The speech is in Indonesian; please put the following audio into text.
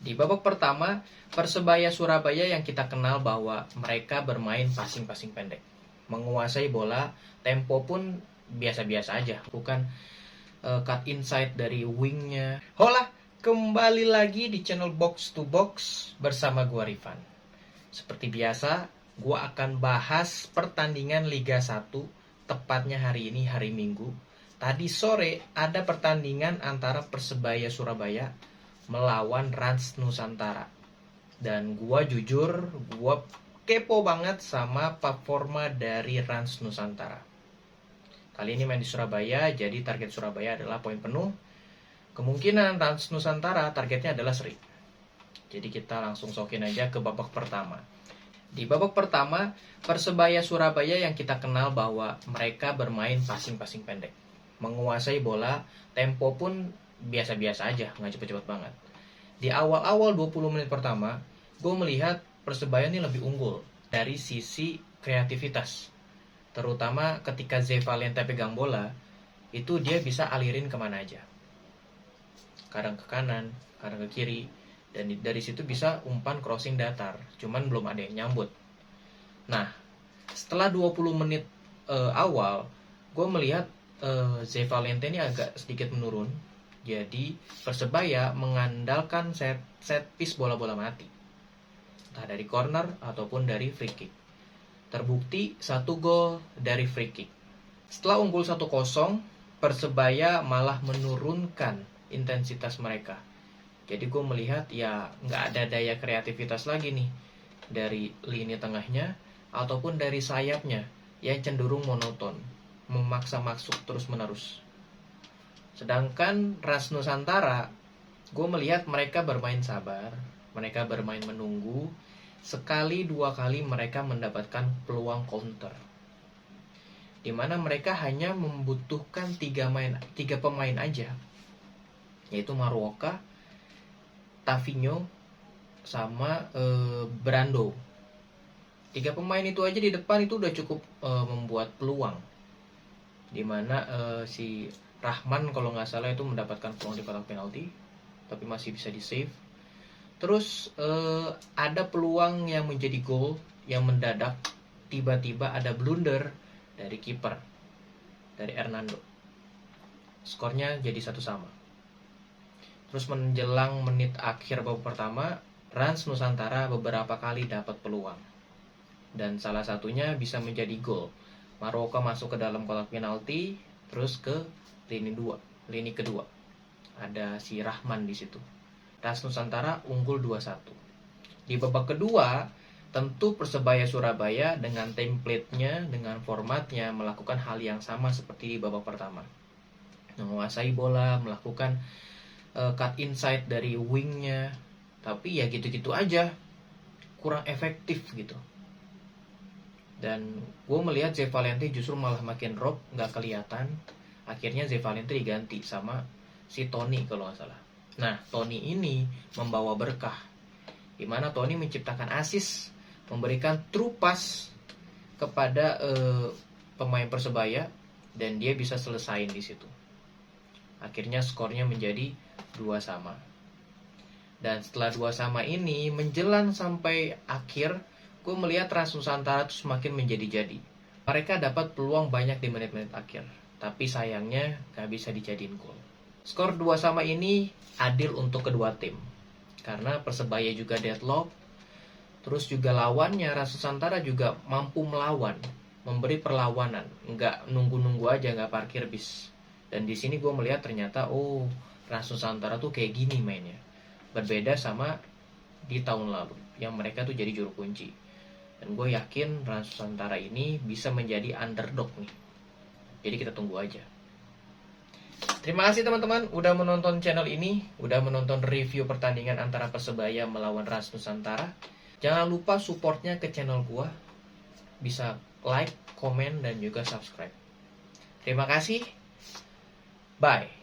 Di babak pertama, Persebaya Surabaya yang kita kenal bahwa mereka bermain passing-passing pendek. Menguasai bola, tempo pun biasa-biasa aja. Bukan cut inside dari wingnya. Hola, kembali lagi di channel Box to Box bersama gua Rifan. Seperti biasa, gua akan bahas pertandingan Liga 1, tepatnya hari ini, hari Minggu. Tadi sore ada pertandingan antara Persebaya Surabaya melawan Rans Nusantara. Dan gua jujur, gua kepo banget sama performa dari Rans Nusantara. Kali ini main di Surabaya, jadi target Surabaya adalah poin penuh. Kemungkinan Rans Nusantara targetnya adalah seri. Jadi kita langsung sokin aja ke babak pertama. Di babak pertama, Persebaya Surabaya yang kita kenal bahwa mereka bermain passing-passing pendek. Menguasai bola, tempo pun biasa-biasa aja, nggak cepet-cepet banget. Di awal-awal 20 menit pertama, gue melihat Persebaya ini lebih unggul dari sisi kreativitas. Terutama ketika Zé Valente pegang bola, itu dia bisa alirin kemana aja. Kadang ke kanan, kadang ke kiri, dan dari situ bisa umpan crossing datar, cuman belum ada yang nyambut. Nah, setelah 20 menit awal, gue melihat Zé Valente ini agak sedikit menurun. Jadi Persebaya mengandalkan set piece bola-bola mati, entah dari corner ataupun dari free kick. Terbukti 1 gol dari free kick. Setelah unggul 1-0, Persebaya malah menurunkan intensitas mereka. Jadi gue melihat ya nggak ada daya kreativitas lagi nih dari lini tengahnya ataupun dari sayapnya yang cenderung monoton, memaksa masuk terus-menerus. Sedangkan Rans Nusantara, gue melihat mereka bermain sabar, mereka bermain menunggu. Sekali dua kali mereka mendapatkan peluang counter, dimana mereka hanya membutuhkan 3 pemain aja, yaitu Maruoka, Tavinho, sama Brando. 3 pemain itu aja di depan itu udah cukup membuat peluang, dimana si Rahman kalau nggak salah itu mendapatkan peluang di kotak penalti, tapi masih bisa di save. Terus ada peluang yang menjadi gol yang mendadak, tiba-tiba ada blunder dari kiper, dari Hernando. Skornya jadi 1-1. Terus menjelang menit akhir babak pertama, Rans Nusantara beberapa kali dapat peluang, dan salah satunya bisa menjadi gol. Maroka masuk ke dalam kotak penalti, terus ke lini kedua. Ada si Rahman di situ. Rans Nusantara unggul 2-1. Di babak kedua, tentu Persebaya Surabaya dengan template-nya, dengan formatnya melakukan hal yang sama seperti di babak pertama. Menguasai bola, melakukan cut inside dari wingnya, tapi ya gitu-gitu aja, kurang efektif gitu. Dan gue melihat Zé Valente justru malah makin drop, nggak kelihatan. Akhirnya Zé Valente diganti sama si Tony kalau nggak salah. Nah, Tony ini membawa berkah, dimana Tony menciptakan assist, memberikan true pass kepada pemain Persebaya, dan dia bisa selesain di situ. Akhirnya skornya menjadi 2-2. Dan setelah 2-2 ini, menjelang sampai akhir, gue melihat Rans Nusantara itu semakin menjadi-jadi. Mereka dapat peluang banyak di menit-menit akhir, tapi sayangnya gak bisa dijadiin gol. Skor 2-2 ini adil untuk kedua tim, karena Persebaya juga deadlock. Terus juga lawannya Rans Nusantara juga mampu melawan, memberi perlawanan, nggak nunggu-nunggu aja, nggak parkir bis. Dan di sini gue melihat ternyata Rans Nusantara tuh kayak gini mainnya, berbeda sama di tahun lalu yang mereka tuh jadi juru kunci. Dan gue yakin Rans Nusantara ini bisa menjadi underdog nih. Jadi kita tunggu aja. Terima kasih teman-teman udah menonton channel ini, udah menonton review pertandingan antara Persebaya melawan Rans Nusantara. Jangan lupa supportnya ke channel gua, bisa like, komen, dan juga subscribe. Terima kasih, bye.